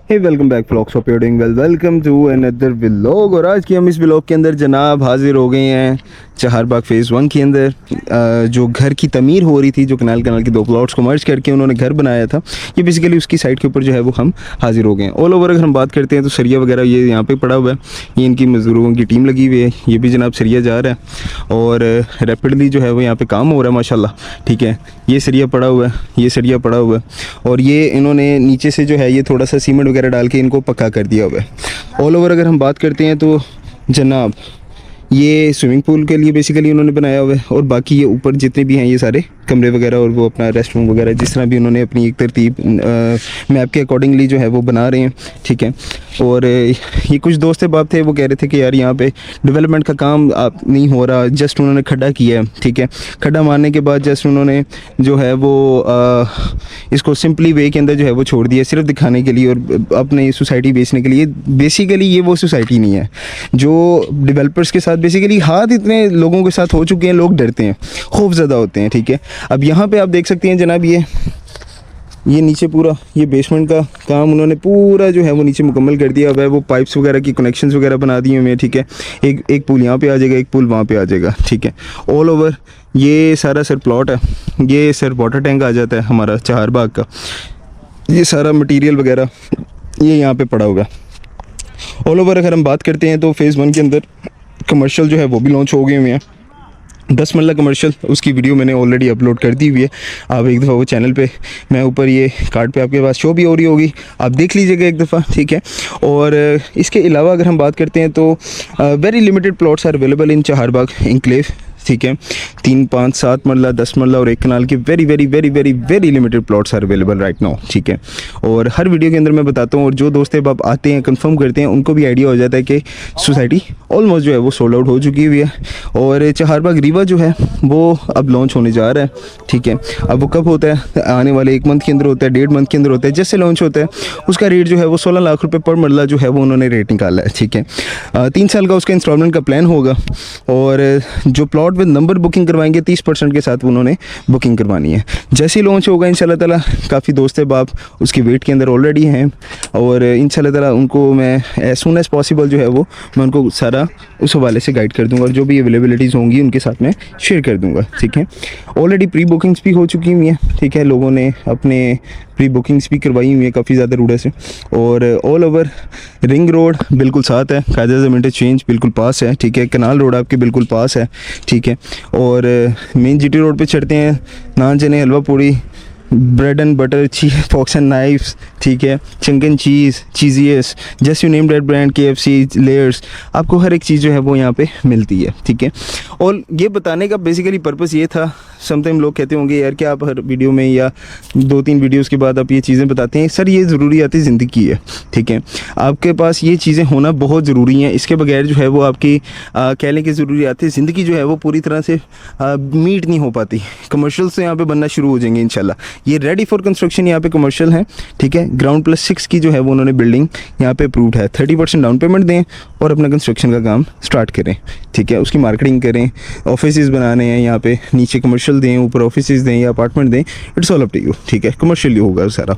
Hey welcome back vlog shop doing well, welcome to another vlog. और आज की हम इस व्लॉग के अंदर जनाब हाजिर हो गए हैं चहारबाग फ़ेज़ 1 के अंदर। जो घर की तमीर हो रही थी, जो कनाल के 2 प्लॉट्स को मर्ज करके उन्होंने घर बनाया था, ये बेसिकली उसकी साइड के ऊपर जो है वो हम हाजिर हो गए हैं। ऑल ओवर अगर हम बात करते हैं तो सरिया वगैरह ये यहाँ पे पड़ा हुआ है, ये इनकी मज़दूरों की टीम लगी हुई है, ये भी जनाब सरिया जा रहा है और रैपिडली जो है वो यहाँ पे काम हो रहा है माशाल्लाह। ठीक है, ये सरिया पड़ा हुआ है, ये सरिया पड़ा हुआ है और ये इन्होंने नीचे से जो है ये थोड़ा सा सीमेंट वगैरह डाल के इनको पक्का कर दिया हुआ है। ऑल ओवर अगर हम बात करते हैं तो जनाब ये स्विमिंग पूल के लिए बेसिकली उन्होंने बनाया हुआ है और बाकी ये ऊपर जितने भी हैं ये सारे कमरे वगैरह और वो अपना रेस्ट रूम वगैरह जिस तरह भी उन्होंने अपनी एक तरतीब मैप के अकॉर्डिंगली जो है वो बना रहे हैं। ठीक है, और ये कुछ दोस्त बाप थे, वो कह रहे थे कि यार यहाँ पे डेवलपमेंट का काम आप नहीं हो रहा, जस्ट उन्होंने खड्डा किया है। ठीक है, खड्डा मारने के बाद जस्ट उन्होंने जो है वो इसको सिंपली वे के अंदर जो है वो छोड़ दिया सिर्फ दिखाने के लिए और अपने सोसाइटी बेचने के लिए। बेसिकली ये वो सोसाइटी नहीं है जो डेवलपर्स के साथ बेसिकली हाथ इतने लोगों के साथ हो चुके हैं, लोग डरते हैं, खौफ ज़्यादा होते हैं। ठीक है, अब यहाँ पे आप देख सकते हैं जनाब ये नीचे पूरा ये बेसमेंट का काम उन्होंने पूरा जो है वो नीचे मुकम्मल कर दिया हुआ है। वो पाइप्स वगैरह की कनेक्शंस वगैरह बना दिए हुए हैं। ठीक है, एक पुल यहाँ पे आ जाएगा, एक पुल वहाँ पे आ जाएगा। ठीक है, ऑल ओवर ये सारा सर प्लॉट है, ये सर वाटर टैंक आ जाता है हमारा चहारबाग का। ये सारा मटीरियल वगैरह ये यहाँ पे पड़ा होगा। ऑल ओवर अगर हम बात करते हैं तो फ़ेज़ 1 के अंदर कमर्शियल जो है वो भी लॉन्च हो गए हुए हैं। 10 मरला कमर्शियल, उसकी वीडियो मैंने ऑलरेडी अपलोड कर दी हुई है। आप एक दफ़ा वो चैनल पे, मैं ऊपर ये कार्ड पे आपके पास शो भी हो रही होगी, आप देख लीजिएगा एक दफ़ा। ठीक है, और इसके अलावा अगर हम बात करते हैं तो very limited plots are available in Chaharbagh enclave. ठीक है, 3, 5, 7 मरला, 10 मरला और 1 कनाल के very very very very very limited plots are available right now. ठीक है, और हर वीडियो के अंदर मैं बताता हूँ और जो दोस्त अब आते हैं कंफर्म करते हैं उनको भी आइडिया हो जाता है कि सोसाइटी ऑलमोस्ट जो है वो सोल्ड आउट हो चुकी हुई है और चहारबाग रीवा जो है वो अब लॉन्च होने जा रहा है। ठीक है, अब वो कब होता है, आने वाले 1 मंथ के अंदर होता है, 1.5 मंथ के अंदर होता है। जैसे लॉन्च होता है उसका रेट जो है वो 16 लाख रुपये पर मरला जो है वो उन्होंने रेट निकाला है। ठीक है, 3 साल का उसका इंस्टॉलमेंट का प्लान होगा और जो प्लॉट विद नंबर बुकिंग करवाएंगे 30% के साथ उन्होंने बुकिंग करवानी है। जैसे ही लॉन्च होगा इंशाल्लाह ताला, काफ़ी दोस्त बाप उसके वेट के अंदर ऑलरेडी हैं और इंशाल्लाह ताला उनको मैं एज सून एज़ पॉसिबल जो है वो मैं उनको सारा उस हवाले से गाइड कर दूंगा और जो भी अवेलेबिलिटीज़ होंगी उनके साथ में शेयर कर दूंगा। ठीक है, ऑलरेडी प्री बुकिंग्स भी हो चुकी हुई हैं। ठीक है, लोगों ने अपने प्री बुकिंग्स भी करवाई हुई है काफ़ी ज़्यादा रूडा से और ऑल ओवर रिंग रोड बिल्कुल साथ है, कायदा आज़म इंटरचेंज बिल्कुल पास है। ठीक है, कनाल रोड आपके बिल्कुल पास है। ठीक है, और मेन जीटी रोड पे चढ़ते हैं, नान चने halwa puri, bread and butter, forks and knives. ठीक है, chicken cheese, Cheezious, just you name that brand, KFC, Lay's, आपको हर एक चीज़ जो है वो यहाँ पे मिलती है। ठीक है, और ये बताने का बेसिकली पर्पस ये था, समटाइम लोग कहते होंगे यार कि आप हर वीडियो में या 2-3 वीडियोस के बाद आप ये चीज़ें बताते हैं। सर, ये ज़रूरियात ज़िंदगी की है। ठीक है, आपके पास ये चीज़ें होना बहुत ज़रूरी हैं, इसके बगैर जो है वो आपकी कह लें कि ज़रूरियात ज़िंदगी जो है वो पूरी तरह से मीट नहीं हो पाती। कमर्शियल से यहाँ पे बनना शुरू हो जाएंगे इंशाल्लाह। ये रेडी फॉर कंस्ट्रक्शन यहाँ पे कमर्शियल है। ठीक है, ग्राउंड +6 की जो है वो उन्होंने बिल्डिंग यहाँ पे अप्रूव्ड है। 30% डाउन पेमेंट दें और अपना कंस्ट्रक्शन का काम स्टार्ट करें। ठीक है, उसकी मार्केटिंग करें, ऑफिसेज बनाने हैं यहाँ पे, नीचे कमर्शियल दें, ऊपर ऑफिसेज दें या अपार्टमेंट दें, it's all up to you. ठीक है, कमर्शियल होगा सारा।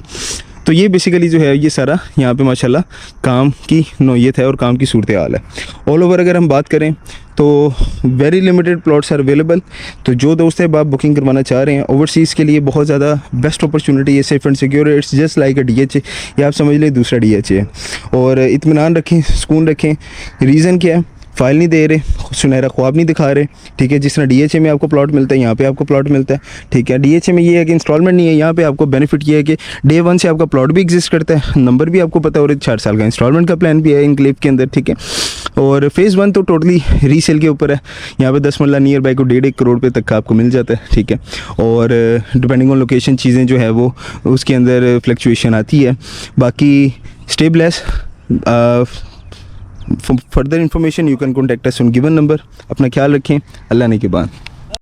तो ये बेसिकली जो है ये सारा यहाँ पे माशाल्लाह काम की नौयत है और काम की सूरत हाल है। ऑल ओवर अगर हम बात करें तो very limited plots are available. तो जो दोस्त है आप बुकिंग करवाना चाह रहे हैं ओवरसीज़ के लिए, बहुत ज़्यादा बेस्ट अपॉर्चुनिटी है, safe and secure, it's just like a DHA, या आप समझ लें दूसरा DHA है। और इत्मीनान रखें, सुकून रखें। रीज़न क्या है, फ़ाइल नहीं दे रहे, सुनहरा ख्वाब नहीं दिखा रहे। ठीक है, जिस तरह DHA में आपको प्लॉट मिलता है यहाँ पे आपको प्लॉट मिलता है। ठीक है, DHA में ये है कि इंस्टॉलमेंट नहीं है, यहाँ पे आपको बेनिफिट ये है कि डे 1 से आपका प्लॉट भी एग्जिस्ट करता है, नंबर भी आपको पता है और 4 साल का इंस्टॉलमेंट का प्लान भी है इनक्लेव के अंदर। ठीक है, और फ़ेज़ 1 तो टोटली रीसेल के ऊपर है। यहाँ पे 10 मरला नियर बाई को 1.5 करोड़ पे तक का आपको मिल जाता है। ठीक है, और डिपेंडिंग ऑन लोकेशन चीज़ें जो है वो उसके अंदर फ्लक्चुएशन आती है। बाकी stay blessed further information you can contact us on given number. अपना ख्याल रखें, अल्लाह ने के बाद।